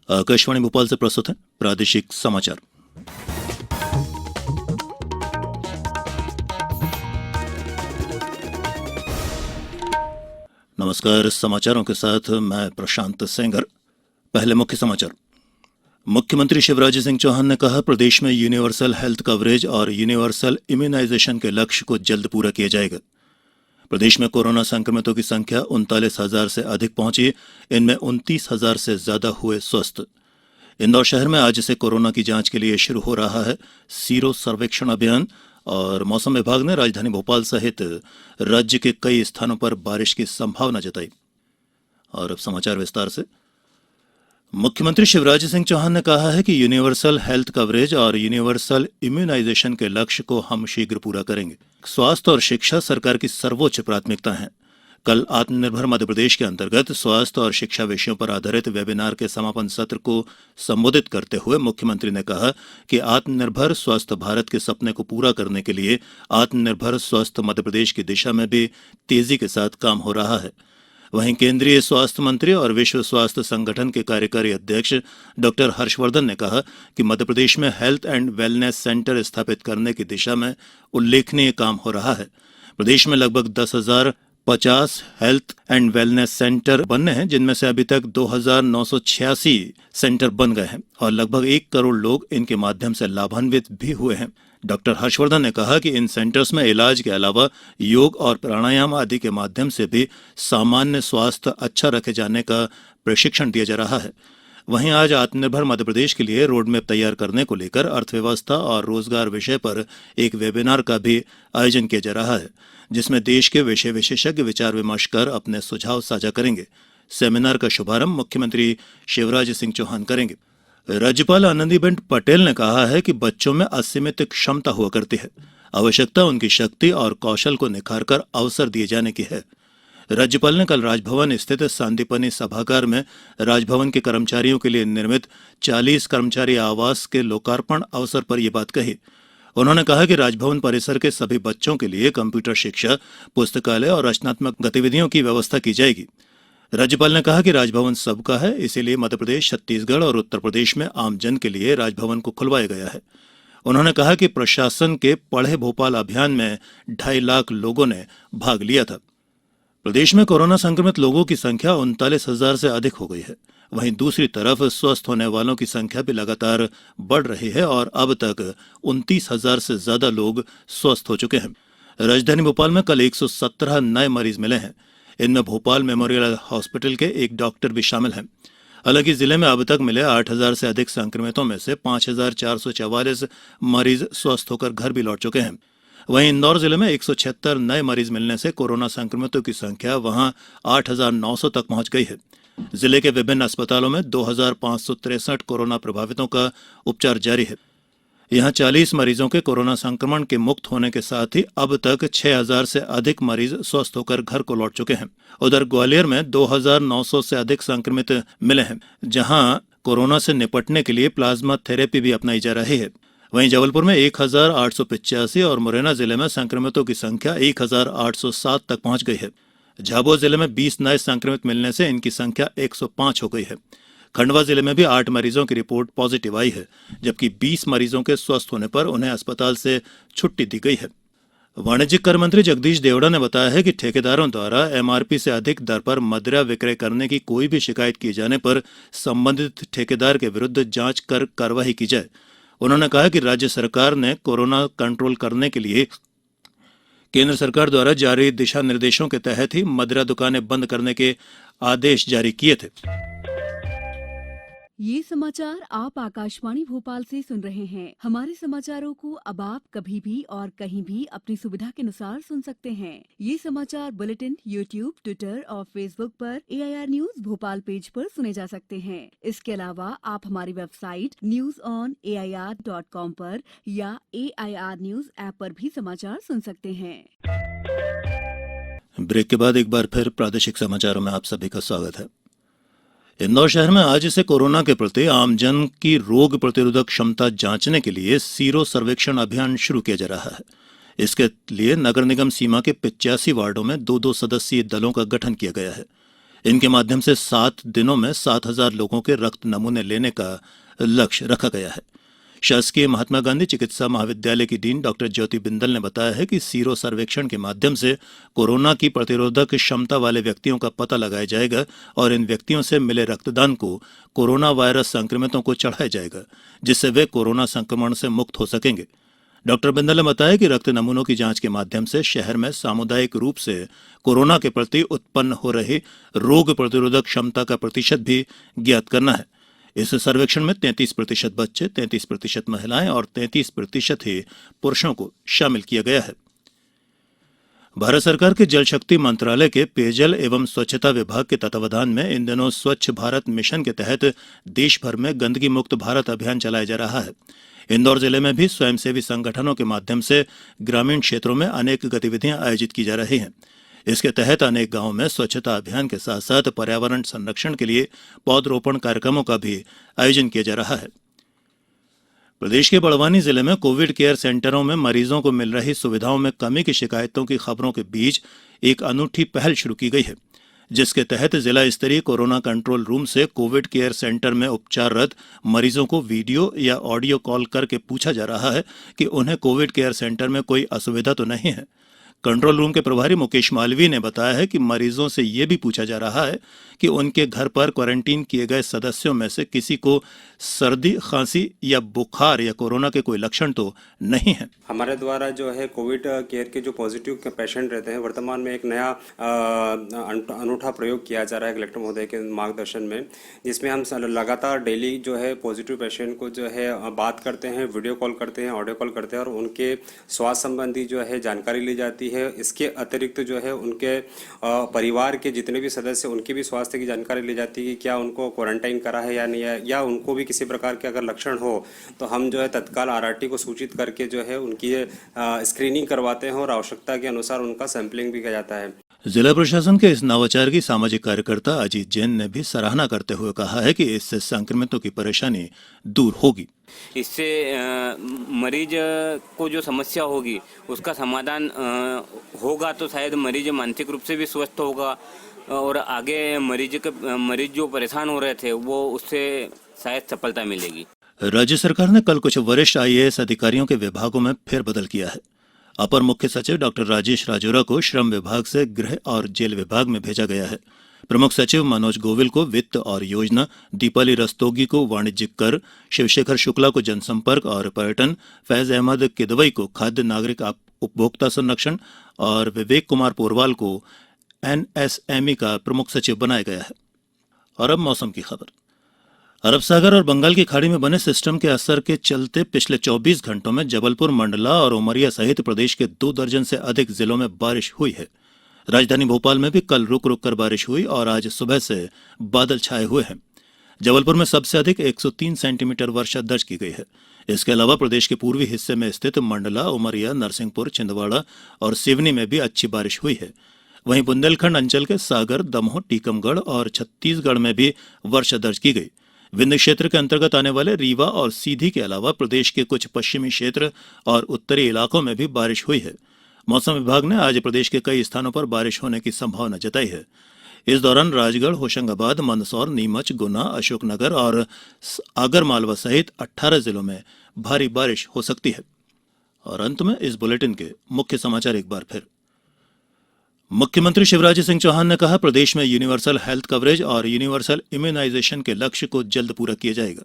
आकाशवाणी भोपाल से प्रस्तुत है प्रादेशिक समाचार। नमस्कार, समाचारों के साथ मैं प्रशांत सेंगर। पहले मुख्य समाचार। मुख्यमंत्री शिवराज सिंह चौहान ने कहा, प्रदेश में यूनिवर्सल हेल्थ कवरेज और यूनिवर्सल इम्यूनाइजेशन के लक्ष्य को जल्द पूरा किया जाएगा। प्रदेश में कोरोना संक्रमितों की संख्या 39,000 से अधिक पहुंची। इनमें 29,000 से ज्यादा हुए स्वस्थ। इंदौर शहर में आज से कोरोना की जांच के लिए शुरू हो रहा है सीरो सर्वेक्षण अभियान। और मौसम विभाग ने राजधानी भोपाल सहित राज्य के कई स्थानों पर बारिश की संभावना जताई। और अब समाचार विस्तार से। मुख्यमंत्री शिवराज सिंह चौहान ने कहा है कि यूनिवर्सल हेल्थ कवरेज और यूनिवर्सल इम्यूनाइजेशन के लक्ष्य को हम शीघ्र पूरा करेंगे। स्वास्थ्य और शिक्षा सरकार की सर्वोच्च प्राथमिकता है। कल आत्मनिर्भर मध्यप्रदेश के अंतर्गत स्वास्थ्य और शिक्षा विषयों पर आधारित वेबिनार के समापन सत्र को संबोधित करते हुए मुख्यमंत्री ने कहा कि आत्मनिर्भर स्वस्थ भारत के सपने को पूरा करने के लिए आत्मनिर्भर स्वस्थ मध्यप्रदेश की दिशा में भी तेजी के साथ काम हो रहा है। वहीं केंद्रीय स्वास्थ्य मंत्री और विश्व स्वास्थ्य संगठन के कार्यकारी अध्यक्ष डॉक्टर हर्षवर्धन ने कहा कि मध्यप्रदेश में हेल्थ एंड वेलनेस सेंटर स्थापित करने की दिशा में उल्लेखनीय काम हो रहा है। प्रदेश में लगभग 10,050 हेल्थ एंड वेलनेस सेंटर बनने हैं, जिनमें से अभी तक 2,986 सेंटर बन गए हैं और लगभग 1 करोड़ लोग इनके माध्यम से लाभान्वित भी हुए हैं। डॉक्टर हर्षवर्धन ने कहा कि इन सेंटर्स में इलाज के अलावा योग और प्राणायाम आदि के माध्यम से भी सामान्य स्वास्थ्य अच्छा रखे जाने का प्रशिक्षण दिया जा रहा है। वहीं आज आत्मनिर्भर मध्यप्रदेश के लिए रोडमैप तैयार करने को लेकर अर्थव्यवस्था और रोजगार विषय पर एक वेबिनार का भी आयोजन किया जा रहा है, जिसमें देश के विषय विशेषज्ञ विचार विमर्श कर अपने सुझाव साझा करेंगे। सेमिनार का शुभारंभ मुख्यमंत्री शिवराज सिंह चौहान करेंगे। राज्यपाल आनंदीबेन पटेल ने कहा है कि बच्चों में असीमित क्षमता हुआ करती है। आवश्यकता उनकी शक्ति और कौशल को निखारकर अवसर दिए जाने की है। राज्यपाल ने कल राजभवन स्थित सांदीपनि सभागार में राजभवन के कर्मचारियों के लिए निर्मित 40 कर्मचारी आवास के लोकार्पण अवसर पर यह बात कही। उन्होंने कहा कि राजभवन परिसर के सभी बच्चों के लिए कंप्यूटर शिक्षा, पुस्तकालय और रचनात्मक गतिविधियों की व्यवस्था की जाएगी। राज्यपाल ने कहा कि राजभवन सबका है, इसीलिए मध्यप्रदेश, छत्तीसगढ़ और उत्तर प्रदेश में आमजन के लिए राजभवन को खुलवाया गया है। उन्होंने कहा कि प्रशासन के पढ़े भोपाल अभियान में 2.5 लाख लोगों ने भाग लिया था। प्रदेश में कोरोना संक्रमित लोगों की संख्या 39,000 से अधिक हो गई है। वहीं दूसरी तरफ स्वस्थ होने वालों की संख्या भी लगातार बढ़ रही है और अब तक 29,000 से ज्यादा लोग स्वस्थ हो चुके हैं। राजधानी भोपाल में कल 117 नए मरीज मिले हैं। इनमें भोपाल मेमोरियल हॉस्पिटल के एक डॉक्टर भी शामिल हैं। हालांकि जिले में अब तक मिले 8,000 से अधिक संक्रमितों में से 5,444 मरीज स्वस्थ होकर घर भी लौट चुके हैं। वहीं इंदौर जिले में 176 नए मरीज मिलने से कोरोना संक्रमितों की संख्या वहां 8,900 तक पहुंच गई है। जिले के विभिन्न अस्पतालों में 2,563 कोरोना प्रभावितों का उपचार जारी है। यहां 40 मरीजों के कोरोना संक्रमण के मुक्त होने के साथ ही अब तक 6,000 से अधिक मरीज स्वस्थ होकर घर को लौट चुके हैं। उधर ग्वालियर में 2,900 से अधिक संक्रमित मिले हैं, जहां कोरोना से निपटने के लिए प्लाज्मा थेरेपी भी अपनाई जा रही है। वहीं जबलपुर में 1,885 और मुरैना जिले में संक्रमितों की संख्या 1,807 तक पहुंच गई है। झाबुआ जिले में 20 नए संक्रमित मिलने से इनकी संख्या 105 हो गई है। खंडवा जिले में भी 8 मरीजों की रिपोर्ट पॉजिटिव आई है, जबकि 20 मरीजों के स्वस्थ होने पर उन्हें अस्पताल से छुट्टी दी गई है। वाणिज्यिक कर मंत्री जगदीश देवड़ा ने बताया है कि ठेकेदारों द्वारा एमआरपी से अधिक दर पर मदिरा विक्रय करने की कोई भी शिकायत किए जाने पर संबंधित ठेकेदार के विरुद्ध जांच कर कार्रवाई की जाए। उन्होंने कहा कि राज्य सरकार ने कोरोना कंट्रोल करने के लिए केंद्र सरकार द्वारा जारी दिशा निर्देशों के तहत ही मदिरा दुकानें बंद करने के आदेश जारी किए थे। ये समाचार आप आकाशवाणी भोपाल से सुन रहे हैं। हमारे समाचारों को अब आप कभी भी और कहीं भी अपनी सुविधा के अनुसार सुन सकते हैं। ये समाचार बुलेटिन यूट्यूब, ट्विटर और फेसबुक पर AIR न्यूज भोपाल पेज पर सुने जा सकते हैं। इसके अलावा आप हमारी वेबसाइट newsonair.com पर या AIR न्यूज ऐप पर भी समाचार सुन सकते हैं। ब्रेक के बाद एक बार फिर प्रादेशिक समाचारों में आप सभी का स्वागत है। इंदौर शहर में आज से कोरोना के प्रति आमजन की रोग प्रतिरोधक क्षमता जांचने के लिए सीरो सर्वेक्षण अभियान शुरू किया जा रहा है। इसके लिए नगर निगम सीमा के 85 वार्डों में 2-2 सदस्यीय दलों का गठन किया गया है। इनके माध्यम से 7 दिनों में 7,000 लोगों के रक्त नमूने लेने का लक्ष्य रखा गया है। शासकीय महात्मा गांधी चिकित्सा महाविद्यालय की डीन डॉक्टर ज्योति बिंदल ने बताया है कि सीरो सर्वेक्षण के माध्यम से कोरोना की प्रतिरोधक क्षमता वाले व्यक्तियों का पता लगाया जाएगा और इन व्यक्तियों से मिले रक्तदान को कोरोना वायरस संक्रमितों को चढ़ाया जाएगा, जिससे वे कोरोना संक्रमण से मुक्त हो सकेंगे। डॉक्टर बिंदल ने बताया कि रक्त नमूनों की जांच के माध्यम से शहर में सामुदायिक रूप से कोरोना के प्रति उत्पन्न हो रही रोग प्रतिरोधक क्षमता का प्रतिशत भी ज्ञात करना है। इस सर्वेक्षण में 33% बच्चे, 33% महिलाएं और 33% ही पुरुषों को शामिल किया गया है। भारत सरकार के जल शक्ति मंत्रालय के पेयजल एवं स्वच्छता विभाग के तत्वावधान में इन दिनों स्वच्छ भारत मिशन के तहत देश भर में गंदगी मुक्त भारत अभियान चलाया जा रहा है। इंदौर जिले में भी स्वयंसेवी संगठनों के माध्यम से ग्रामीण क्षेत्रों में अनेक गतिविधियां आयोजित की जा रही हैं। इसके तहत अनेक गांवों में स्वच्छता अभियान के साथ साथ पर्यावरण संरक्षण के लिए पौधरोपण कार्यक्रमों का भी आयोजन किया जा रहा है। प्रदेश के बड़वानी जिले में कोविड केयर सेंटरों में मरीजों को मिल रही सुविधाओं में कमी की शिकायतों की खबरों के बीच एक अनूठी पहल शुरू की गई है, जिसके तहत जिला स्तरीय कोरोना कंट्रोल रूम से कोविड केयर सेंटर में उपचाररत मरीजों को वीडियो या ऑडियो कॉल करके पूछा जा रहा है कि उन्हें कोविड केयर सेंटर में कोई असुविधा तो नहीं है। कंट्रोल रूम के प्रभारी मुकेश मालवीय ने बताया है कि मरीजों से यह भी पूछा जा रहा है कि उनके घर पर क्वारंटीन किए गए सदस्यों में से किसी को सर्दी, खांसी या बुखार या कोरोना के कोई लक्षण तो नहीं है। हमारे द्वारा जो है कोविड केयर के जो पॉजिटिव पेशेंट रहते हैं, वर्तमान में एक नया अनूठा प्रयोग किया जा रहा है कलेक्टर महोदय के मार्गदर्शन में, जिसमें हम लगातार डेली जो है पॉजिटिव पेशेंट को जो है बात करते हैं, वीडियो कॉल करते हैं, ऑडियो कॉल करते हैं और उनके स्वास्थ्य संबंधी जो है जानकारी ली जाती है। इसके अतिरिक्त जो है उनके परिवार के जितने भी सदस्य उनकी भी स्वास्थ्य की जानकारी ली जाती है कि क्या उनको क्वारंटाइन करा है या नहीं है, या उनको भी किसी प्रकार के अगर लक्षण हो तो हम जो है तत्काल आरआरटी को सूचित करके जो है उनकी स्क्रीनिंग करवाते हैं और आवश्यकता के अनुसार उनका सैंपलिंग भी किया जाता है। जिला प्रशासन के इस नवाचार की सामाजिक कार्यकर्ता अजीत जैन ने भी सराहना करते हुए कहा है कि इससे संक्रमितों की परेशानी दूर होगी। इससे मरीज को जो समस्या होगी उसका समाधान होगा तो शायद मरीज मानसिक रूप से भी स्वस्थ होगा और आगे मरीज जो परेशान हो रहे थे वो उससे शायद सफलता मिलेगी। राज्य सरकार ने कल कुछ वरिष्ठ आईएएस अधिकारियों के विभागों में फेरबदल किया है। अपर मुख्य सचिव डॉक्टर राजेश राजौरा को श्रम विभाग से गृह और जेल विभाग में भेजा गया है। प्रमुख सचिव मनोज गोविल को वित्त और योजना, दीपाली रस्तोगी को वाणिज्यिक कर, शिवशेखर शुक्ला को जनसंपर्क और पर्यटन, फैज अहमद किदवई को खाद्य नागरिक उपभोक्ता संरक्षण और विवेक कुमार पोरवाल को एनएसएमई का प्रमुख सचिव बनाया गया है। और अब मौसम की खबर। अरब सागर और बंगाल की खाड़ी में बने सिस्टम के असर के चलते पिछले 24 घंटों में जबलपुर, मंडला और उमरिया सहित प्रदेश के 2 दर्जन से अधिक जिलों में बारिश हुई है। राजधानी भोपाल में भी कल रुक रुक कर बारिश हुई और आज सुबह से बादल छाए हुए हैं। जबलपुर में सबसे अधिक 103 सेंटीमीटर वर्षा दर्ज की गई है। इसके अलावा प्रदेश के पूर्वी हिस्से में स्थित मंडला, उमरिया, नरसिंहपुर, छिंदवाड़ा और सिवनी में भी अच्छी बारिश हुई है। वहीं बुंदेलखंड अंचल के सागर, दमोह, टीकमगढ़ और छत्तीसगढ़ में भी वर्षा दर्ज की गई। विंध्य क्षेत्र के अंतर्गत आने वाले रीवा और सीधी के अलावा प्रदेश के कुछ पश्चिमी क्षेत्र और उत्तरी इलाकों में भी बारिश हुई है। मौसम विभाग ने आज प्रदेश के कई स्थानों पर बारिश होने की संभावना जताई है। इस दौरान राजगढ़, होशंगाबाद, मंदसौर, नीमच, गुना, अशोकनगर और आगरमालवा सहित 18 जिलों में भारी बारिश हो सकती है। और अंत में इस बुलेटिन के मुख्य समाचार एक बार फिर। मुख्यमंत्री शिवराज सिंह चौहान ने कहा, प्रदेश में यूनिवर्सल हेल्थ कवरेज और यूनिवर्सल इम्यूनाइजेशन के लक्ष्य को जल्द पूरा किया जाएगा।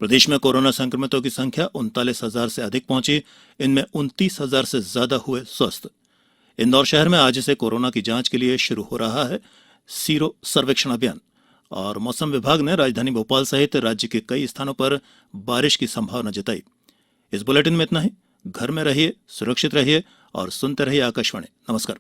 प्रदेश में कोरोना संक्रमितों की संख्या 39,000 से अधिक पहुंची, इनमें 29,000 से ज्यादा हुए स्वस्थ। इंदौर शहर में आज से कोरोना की जांच के लिए शुरू हो रहा है सीरो सर्वेक्षण अभियान। और मौसम विभाग ने राजधानी भोपाल सहित राज्य के कई स्थानों पर बारिश की संभावना जताई। इस बुलेटिन में इतना ही। घर में रहिए, सुरक्षित रहिए और सुनते रहिए आकाशवाणी। नमस्कार।